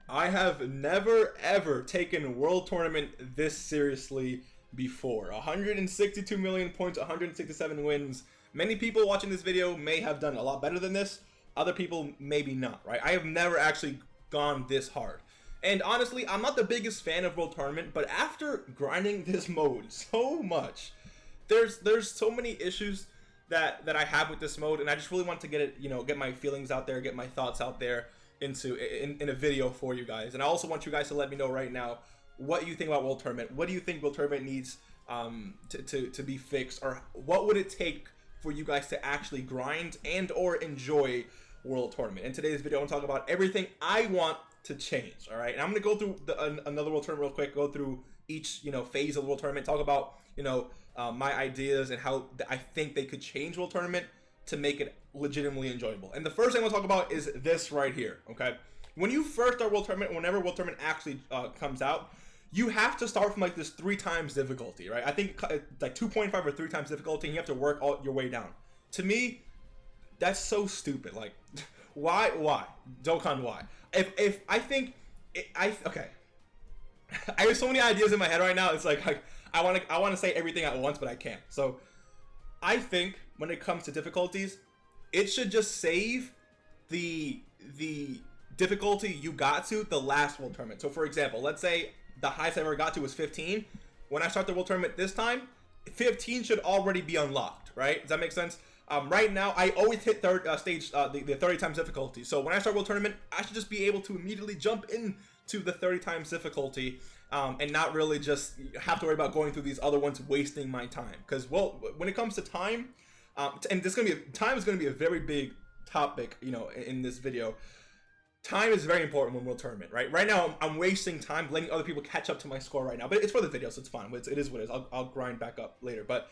I have never ever taken World Tournament this seriously before. 162 million points, 167 wins. Many people watching this video may have done a lot better than this. Other people maybe not, right? I have never actually gone this hard. And honestly, I'm not the biggest fan of World Tournament, but after grinding this mode so much, there's so many issues that I have with this mode, and I just really want to get it, get my feelings out there, get my thoughts out there in a video for you guys. And I also want you guys to let me know right now what you think about World Tournament. What do you think World Tournament needs to be fixed, or what would it take for you guys to actually grind and or enjoy World Tournament? In today's video, I'm going to talk about everything I want to change. All right, and I'm going to go through another World Tournament real quick, go through each phase of the World Tournament, talk about my ideas and how I think they could change World Tournament to make it legitimately enjoyable. And the first thing I want to talk about is this right here. Okay, when you first start World Tournament, whenever World Tournament actually comes out, you have to start from like this 3 times difficulty, right? I think like 2.5 or 3 times difficulty, and you have to work all your way down. To me, that's so stupid. Like, why, Dokkan, why? If I think, okay, I have so many ideas in my head right now. It's like I want to say everything at once, but I can't. So I think when it comes to difficulties, it should just save the difficulty you got to the last World Tournament. So for example, let's say the highest I ever got to was 15. When I start the World Tournament this time, 15 should already be unlocked, right? Does that make sense? Right now, I always hit stage the 30 times difficulty. So when I start World Tournament, I should just be able to immediately jump into the 30 times difficulty and not really just have to worry about going through these other ones, wasting my time. Because, well, when it comes to time, and time is going to be a very big topic, in this video. Time is very important when World Tournament, right? Right now, I'm wasting time letting other people catch up to my score right now, but it's for the video, so it's fine. It is what it is. I'll grind back up later, but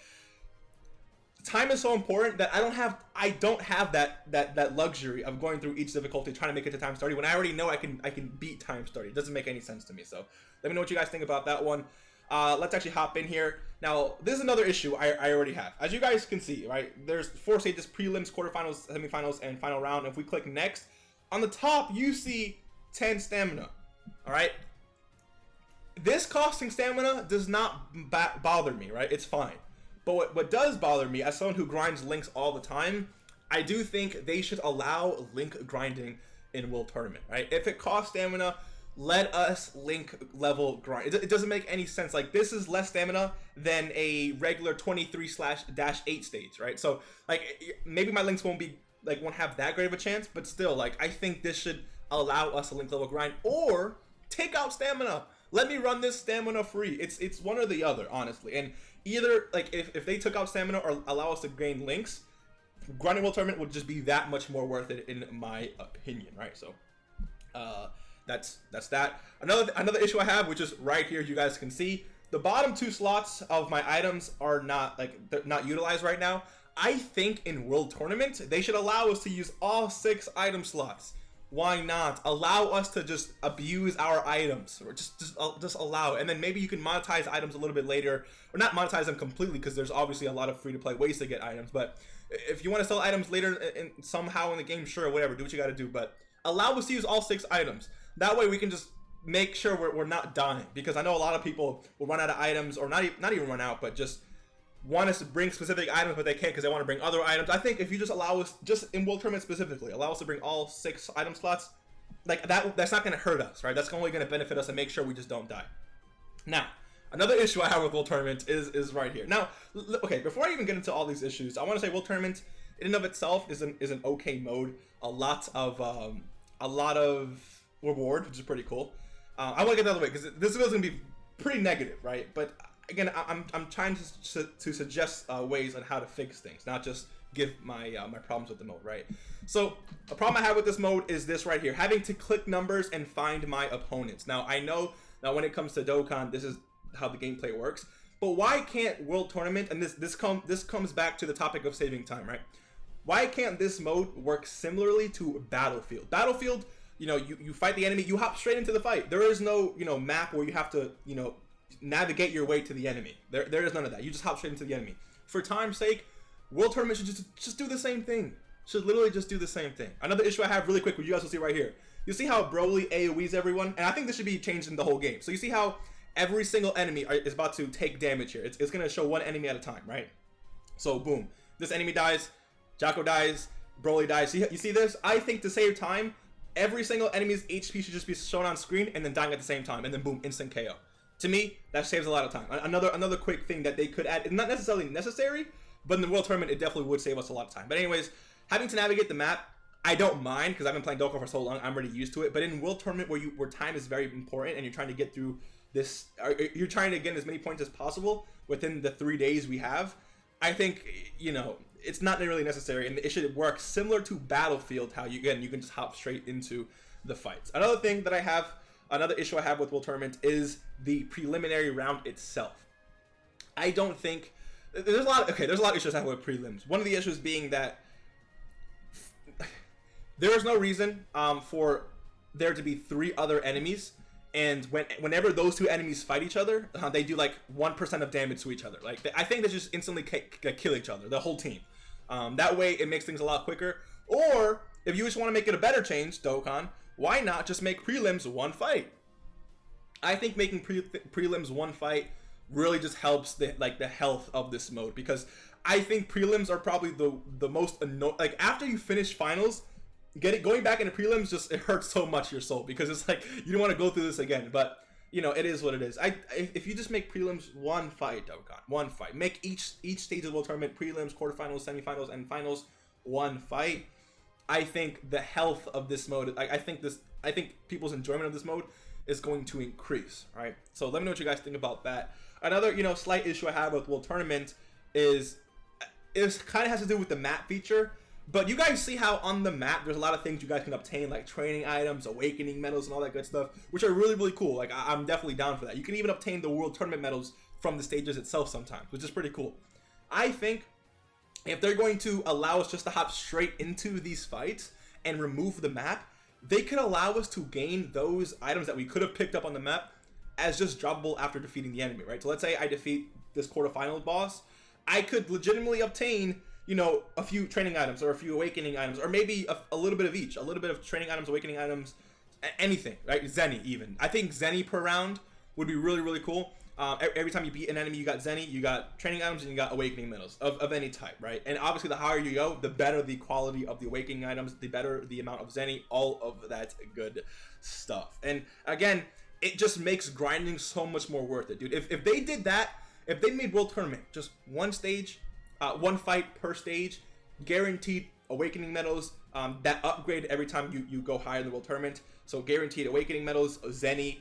time is so important that I don't have that luxury of going through each difficulty trying to make it to times 30 when I already know I can beat times 30. It doesn't make any sense to me. So let me know what you guys think about that one. Let's actually hop in here. Now, this is another issue I already have. As you guys can see, right, there's 4 stages: prelims, quarterfinals, semifinals, and final round. If we click next, on the top you see 10 stamina. All right, this costing stamina does not bother me, right? It's fine. But what does bother me, as someone who grinds links all the time, I do think they should allow link grinding in World Tournament, right? If it costs stamina, let us link level grind. It doesn't make any sense. Like, this is less stamina than a regular 23/-8 stage, right? So like, maybe my links won't have that great of a chance, but still, like, I think this should allow us a link level grind, or take out stamina. Let me run this stamina free. It's one or the other, honestly. And either, like, if they took out stamina or allow us to gain links, grinding World Tournament would just be that much more worth it, in my opinion, right? So that's that. Another issue I have, which is right here, you guys can see the bottom 2 slots of my items are they're not utilized right now. I think in World Tournament they should allow us to use all 6 item slots. Why not allow us to just abuse our items, or just allow it? And then maybe you can monetize items a little bit later, or not monetize them completely, because there's obviously a lot of free-to-play ways to get items. But if you want to sell items later somehow in the game, sure, whatever, do what you got to do. But allow us to use all 6 items. That way we can just make sure we're not dying, because I know a lot of people will run out of items, or not even run out, but just want us to bring specific items, but they can't because they want to bring other items. I think if you just allow us, just in World Tournament specifically, allow us to bring all 6 item slots, like that's not going to hurt us, right? That's only going to benefit us and make sure we just don't die. Now, another issue I have with World Tournament is right here. Now, okay, before I even get into all these issues, I want to say World Tournament in and of itself is an okay mode. A lot of reward, which is pretty cool. I want to get that out of the way because this video is going to be pretty negative, right? But again, I'm trying to suggest ways on how to fix things, not just give my my problems with the mode, right? So the problem I have with this mode is this right here, having to click numbers and find my opponents. Now, I know that when it comes to Dokkan, this is how the gameplay works, but why can't World Tournament, and this comes back to the topic of saving time, right? Why can't this mode work similarly to Battlefield? Battlefield, you fight the enemy, you hop straight into the fight. There is no, map where you have to, navigate your way to the enemy. There is none of that. You just hop straight into the enemy. For time's sake, World Tournament should just do the same thing. Should literally just do the same thing. Another issue I have really quick, what you guys will see right here. you see how Broly AoEs everyone, and I think this should be changed in the whole game. So you see how every single enemy is about to take damage here. It's gonna show one enemy at a time, right? So boom, this enemy dies, Jocko dies, Broly dies. You see this? I think to save time, every single enemy's HP should just be shown on screen and then dying at the same time, and then boom, instant KO. To me, that saves a lot of time. Another quick thing that they could add, it's not necessarily necessary, but in the World Tournament, it definitely would save us a lot of time. But anyways, having to navigate the map, I don't mind, because I've been playing Dokkan for so long, I'm already used to it. But in World Tournament, where time is very important, and you're trying to get through this, you're trying to get as many points as possible within the 3 days we have, I think, you know, it's not really necessary, and it should work similar to Battlefield, how you can just hop straight into the fights. Another thing that I have, another issue I have with World Tournament is the preliminary round itself. I don't think there's a lot of issues I have with prelims. One of the issues being that there is no reason for there to be 3 other enemies, and whenever those 2 enemies fight each other, they do like 1% of damage to each other. Like I think they just instantly kill each other, the whole team. That way it makes things a lot quicker. Or if you just want to make it a better change, Dokkan, why not just make prelims 1 fight? I think making prelims 1 fight really just helps the health of this mode, because I think prelims are probably the most annoying. Like after you finish finals, going back into prelims it hurts so much your soul, because it's like you don't want to go through this again. But you know, it is what it is. If you just make prelims 1 fight, Dokkan, 1 fight, make each stage of the World Tournament, prelims, quarterfinals, semifinals, and finals 1 fight, I think the health of this mode, I think people's enjoyment of this mode is going to increase, right? So let me know what you guys think about that. Another, you know, slight issue I have with World Tournament is it kind of has to do with the map feature. But you guys see how on the map there's a lot of things you guys can obtain, like training items, awakening medals, and all that good stuff, which are really, really cool. Like I'm definitely down for that. You can even obtain the World Tournament medals from the stages itself sometimes, which is pretty cool. I think if they're going to allow us just to hop straight into these fights and remove the map, they could allow us to gain those items that we could have picked up on the map as just droppable after defeating the enemy, right? So let's say I defeat this quarterfinal boss, I could legitimately obtain, you know, a few training items or a few awakening items, or maybe a little bit of each, a little bit of training items, awakening items, anything, right? Zenny even. I think Zenny per round would be really, really cool. Every time you beat an enemy, you got Zenny, you got training items, and you got awakening medals of any type, right? And obviously the higher you go, the better the quality of the awakening items, the better the amount of Zenny, all of that good stuff. And again, it just makes grinding so much more worth it, dude. If they did that, if they made World Tournament just 1 stage, 1 fight per stage, guaranteed awakening medals that upgrade every time you go higher in the World Tournament. So guaranteed awakening medals, Zenny,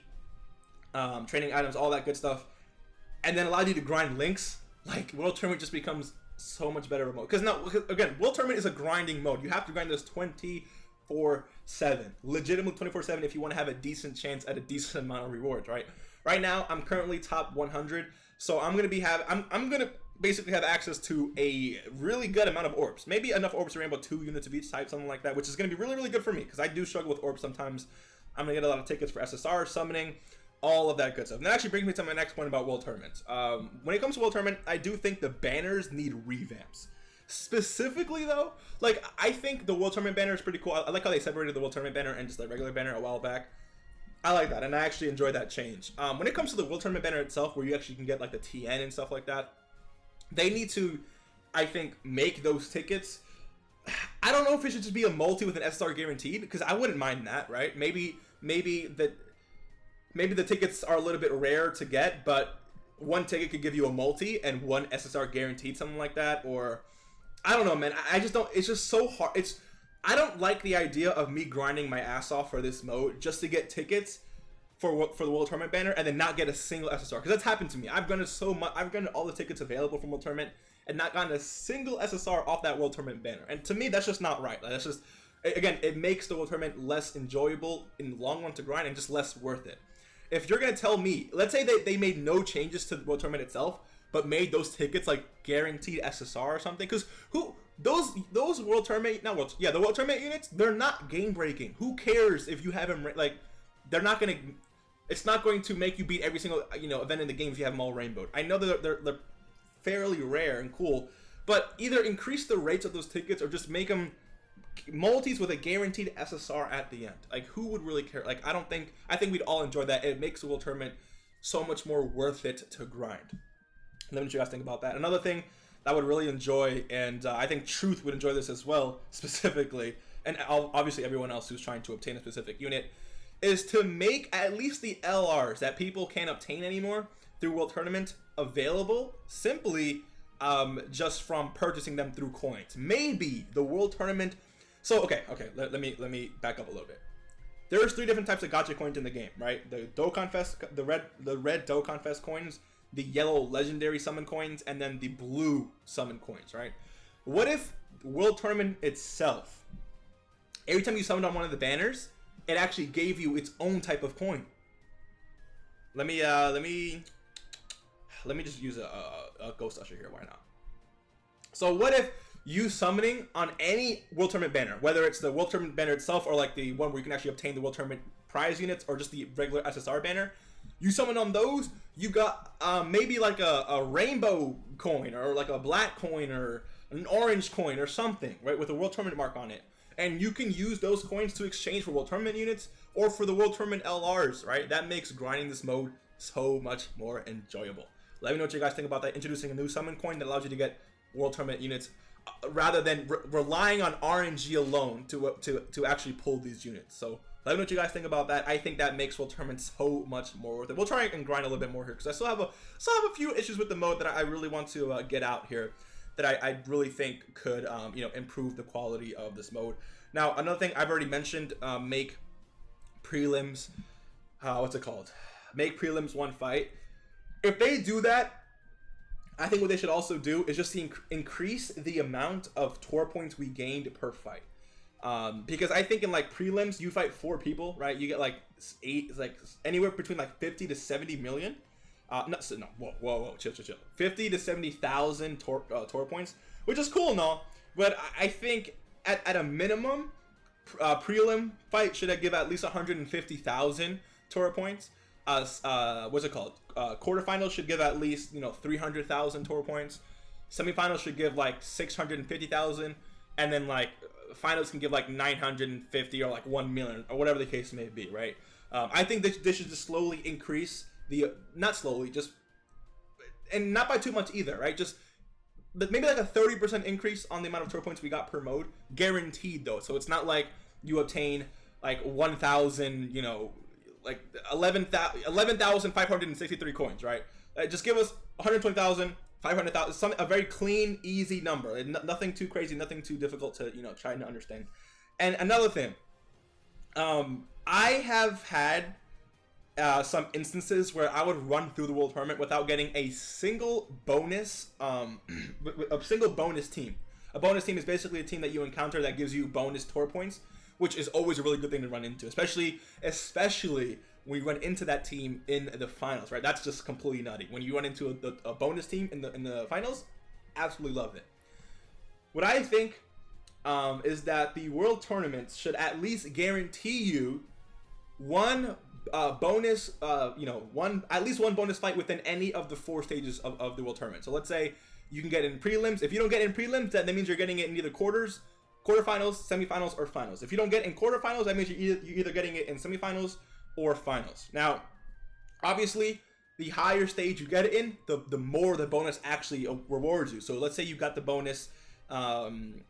training items, all that good stuff, and then allowed you to grind links. Like World Tournament just becomes so much better mode. Because again, World Tournament is a grinding mode. You have to grind this 24/7, legitimately 24/7, if you want to have a decent chance at a decent amount of rewards, right? Right now, I'm currently top 100, so I'm gonna basically have access to a really good amount of orbs. Maybe enough orbs to rainbow 2 units of each type, something like that, which is gonna be really, really good for me, because I do struggle with orbs sometimes. I'm gonna get a lot of tickets for SSR, summoning, all of that good stuff. And that actually brings me to my next point about World Tournament. When it comes to World Tournament, I do think the banners need revamps. Specifically though, like I think the World Tournament banner is pretty cool. I like how they separated the World Tournament banner and just the regular banner a while back. I like that, and I actually enjoy that change. When it comes to the World Tournament banner itself, where you actually can get like the TN and stuff like that, they need to, I think, make those tickets. I don't know if it should just be a multi with an SSR guaranteed, because I wouldn't mind that, right? Maybe the tickets are a little bit rare to get, but 1 ticket could give you a multi and 1 SSR guaranteed, something like that. Or I don't know, man. I just don't. It's just so hard. I don't like the idea of me grinding my ass off for this mode just to get tickets for the World Tournament banner and then not get a single SSR, because that's happened to me. I've gotten so much. I've gotten all the tickets available from World Tournament and not gotten a single SSR off that World Tournament banner. And to me, that's just not right. Like, that's just, again, it makes the World Tournament less enjoyable in the long run to grind and just less worth it. If you're gonna tell me, let's say they made no changes to the World Tournament itself, but made those tickets like guaranteed SSR or something, because those World Tournament, not World, yeah, the World Tournament units, they're not game breaking. Who cares if you have them, like, they're not gonna, it's not going to make you beat every single, you know, event in the game if you have them all rainbowed. I know that they're fairly rare and cool, but either increase the rates of those tickets or just make them multis with a guaranteed SSR at the end. Like, who would really care? Like, I think we'd all enjoy that. It makes the World Tournament so much more worth it to grind. Let me know what you guys think about that. Another thing that I would really enjoy, and I think Truth would enjoy this as well, specifically, and obviously everyone else who's trying to obtain a specific unit, is to make at least the LRs that people can't obtain anymore through World Tournament available simply just from purchasing them through coins. Maybe the World Tournament. So okay, let me back up a little bit. There's 3 different types of gacha coins in the game, right? The Dokkan Fest, the red Dokkan Fest coins, the yellow legendary summon coins, and then the blue summon coins, right? What if World Tournament itself, every time you summoned on one of the banners, it actually gave you its own type of coin? Let me just use a Ghost Usher here. Why not? So what if you summoning on any World Tournament banner, whether it's the World Tournament banner itself or like the one where you can actually obtain the World Tournament prize units, or just the regular SSR banner, you summon on those, you got maybe like a rainbow coin, or like a black coin, or an orange coin, or something, right, with a World Tournament mark on it. And you can use those coins to exchange for World Tournament units or for the World Tournament LRs, right? That makes grinding this mode so much more enjoyable. Let me know what you guys think about that. Introducing a new summon coin that allows you to get World Tournament units rather than relying on RNG alone to actually pull these units. So let me know what you guys think about that. I think that makes World Tournament so much more worth it. We'll try and grind a little bit more here because I still have a few issues with the mode that I really want to get out here, that I really think could improve the quality of this mode. Now, another thing I've already mentioned, make prelims, what's it called? Make prelims one fight. If they do that, I think what they should also do is just increase the amount of tour points we gained per fight. Because I think in like prelims, you fight 4 people, right? You get like 8, it's like anywhere between like 50 to 70 million. Whoa, chill. 50 to 70,000 tour points, which is cool and all. But I think at a minimum, prelim fight should give at least 150,000 tour points. What's it called? Quarterfinals should give at least 300,000 tour points. Semifinals should give like 650,000, and then like finals can give like 950 or like 1 million or whatever the case may be, right? I think they should just slowly increase not slowly, just, and not by too much either, right? Just maybe like a 30% increase on the amount of tour points we got per mode, guaranteed though. So it's not like you obtain like 1,000, like 11,563 coins, right? Just give us 120,000, 500,000, a very clean, easy number. Nothing too crazy, nothing too difficult to try to understand. And another thing, I have had some instances where I would run through the World Tournament without getting a single bonus, team. A bonus team is basically a team that you encounter that gives you bonus tour points, which is always a really good thing to run into, especially when you run into that team in the finals, right? That's just completely nutty. When you run into a bonus team in the finals, absolutely love it. What I think is that the World Tournaments should at least guarantee you one bonus, at least one bonus fight within any of the 4 stages of the World Tournament. So let's say you can get in prelims. If you don't get in prelims, that means you're getting it in either quarterfinals, semifinals, or finals. If you don't get in quarterfinals, that means you're either getting it in semifinals or finals. Now, obviously, the higher stage you get it in, the more the bonus actually rewards you. So let's say you got the bonus in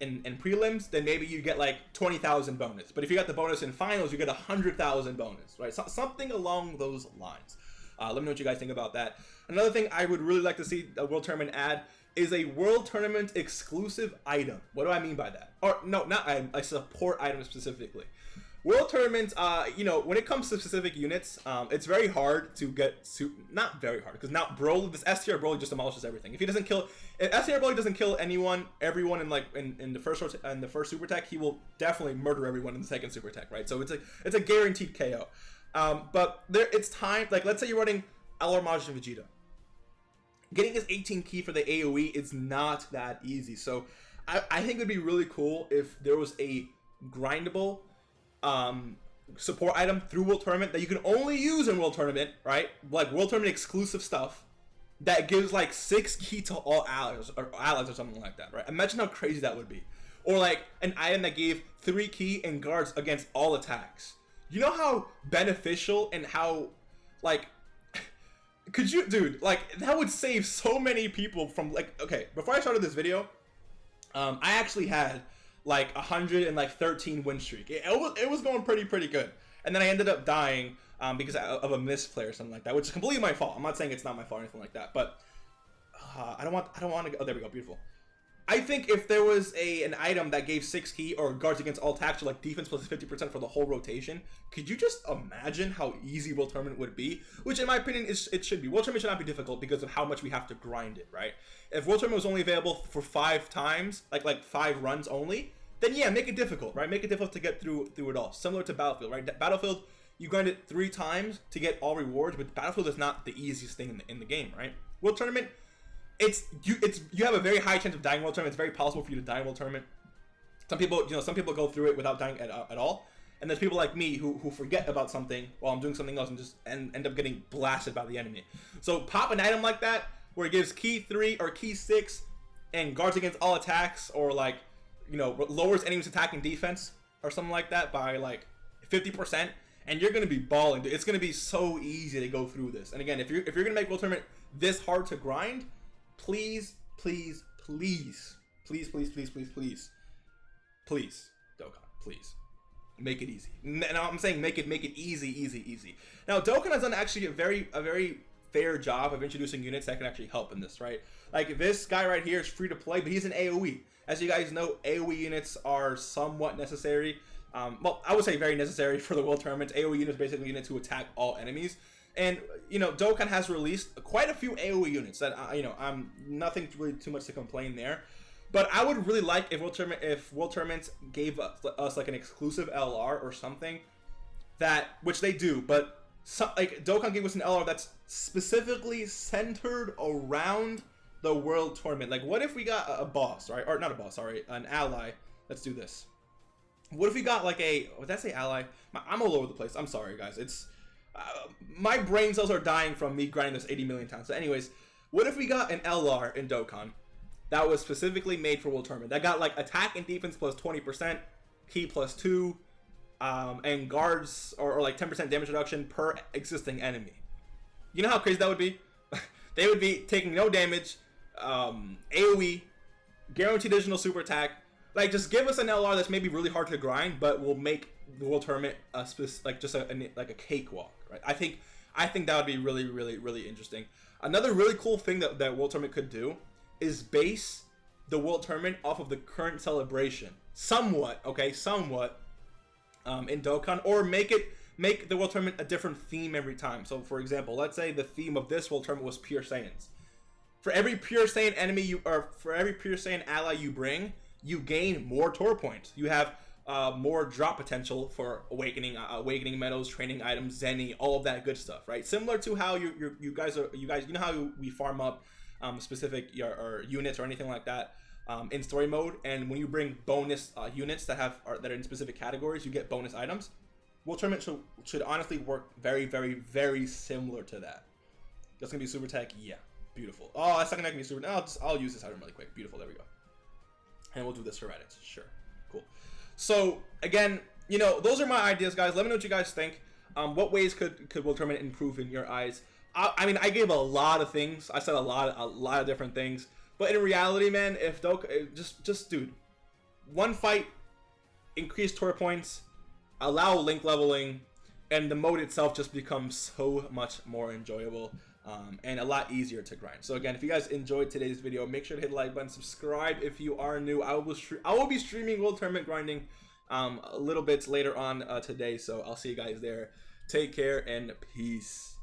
prelims, then maybe you get like 20,000 bonus. But if you got the bonus in finals, you get 100,000 bonus, right? So, something along those lines. Let me know what you guys think about that. Another thing I would really like to see a World Tournament add is a World Tournament exclusive item. What do I mean by that? Or no, not a support item specifically. World Tournaments, when it comes to specific units, it's very hard to get not very hard, because now Broly, this S tier Broly just demolishes everything. If S tier Broly doesn't kill everyone in the first super tech, he will definitely murder everyone in the second super tech, right? So it's a guaranteed KO. But it's time, like let's say you're running LR Majin Vegeta. Getting his 18 key for the AoE is not that easy. So I think it would be really cool if there was a grindable support item through World Tournament that you can only use in World Tournament, right? Like World Tournament exclusive stuff that gives like 6 key to all allies or something like that, right? Imagine how crazy that would be. or like an item that gave 3 key and guards against all attacks. You know how beneficial and how, like, could you, dude, like, that would save so many people from, like, okay, before I started this video, I actually had like 113 win streak. It was going pretty good, and then I ended up dying because of a misplay or something like that, which is completely my fault. I'm not saying it's not my fault or anything like that, but I don't want to. Oh, there we go, beautiful. I think if there was an item that gave 6 key or guards against all attacks, or like defense plus 50% for the whole rotation, could you just imagine how easy World Tournament would be? Which, in my opinion, it should be. World Tournament should not be difficult because of how much we have to grind it, right? If World Tournament was only available for 5 times, like 5 runs only, then yeah, make it difficult, right? Make it difficult to get through it all. Similar to Battlefield, right? Battlefield, you grind it 3 times to get all rewards, but Battlefield is not the easiest thing in the game, right? World Tournament, you have a very high chance of dying in World Tournament. It's very possible for you to die in World Tournament. Some people go through it without dying at all, and there's people like me who forget about something while I'm doing something else and just end up getting blasted by the enemy. So pop an item like that where it gives key 3 or key 6 and guards against all attacks, or like, you know, lowers enemies attack and defense or something like that by like 50%, and you're gonna be balling. It's gonna be so easy to go through this. And again, if you're gonna make World Tournament this hard to grind, please, Dokkan, please make it easy. And I'm saying make it easy. Now, Dokkan has done actually a very fair job of introducing units that can actually help in this, right? Like this guy right here is free to play, but he's an AoE. As you guys know, AoE units are somewhat necessary. Well, I would say very necessary for the World Tournament. AoE units basically units who attack all enemies. And, you know, Dokkan has released quite a few AoE units that, you know, I'm nothing really too much to complain there. But I would really like if World Tournaments gave us like an exclusive LR or something, which they do, but like Dokkan gave us an LR that's specifically centered around the World Tournament. Like, what if we got a boss, right? Or not a boss, sorry, an ally. Let's do this. What if we got like did I say ally? I'm all over the place. I'm sorry, guys. It's my brain cells are dying from me grinding this 80 million times. So anyways, what if we got an LR in Dokkan that was specifically made for World Tournament, that got like attack and defense plus 20%, key plus 2, and guards or like 10% damage reduction per existing enemy? You know how crazy that would be? They would be taking no damage, AoE, guaranteed additional super attack. Like, just give us an LR that's maybe really hard to grind, but will make the World Tournament like just like a cakewalk, right? I think that would be really interesting. Another really cool thing that World Tournament could do is base the World Tournament off of the current celebration, somewhat, in Dokkan, or make the World Tournament a different theme every time. So, for example, let's say the theme of this World Tournament was Pure Saiyans. For every Pure Saiyan enemy for every Pure Saiyan ally you bring, you gain more Tor points. You have more drop potential for awakening medals, training items, Zenny, all of that good stuff, right? Similar to how you guys you know how we farm up specific units or anything like that in story mode, and when you bring bonus units that are in specific categories, you get bonus items. World Tournament should honestly work very similar to that. That's gonna be super tech, yeah, beautiful. Oh, that's not gonna be super. No, I'll use this item really quick. Beautiful, there we go. And we'll do this for Reddit. Sure. Cool. So, again, you know, those are my ideas, guys. Let me know what you guys think. What ways could World Tournament improve in your eyes? I mean, I gave a lot of things. I said a lot of different things. But in reality, man, if Dokkan, just dude, one fight, increase Tor points, allow link leveling, and the mode itself just becomes so much more enjoyable. And a lot easier to grind. So again, if you guys enjoyed today's video, make sure to hit the like button, subscribe if you are new. I will be streaming World Tournament grinding a little bit later on today, so I'll see you guys there. Take care and peace.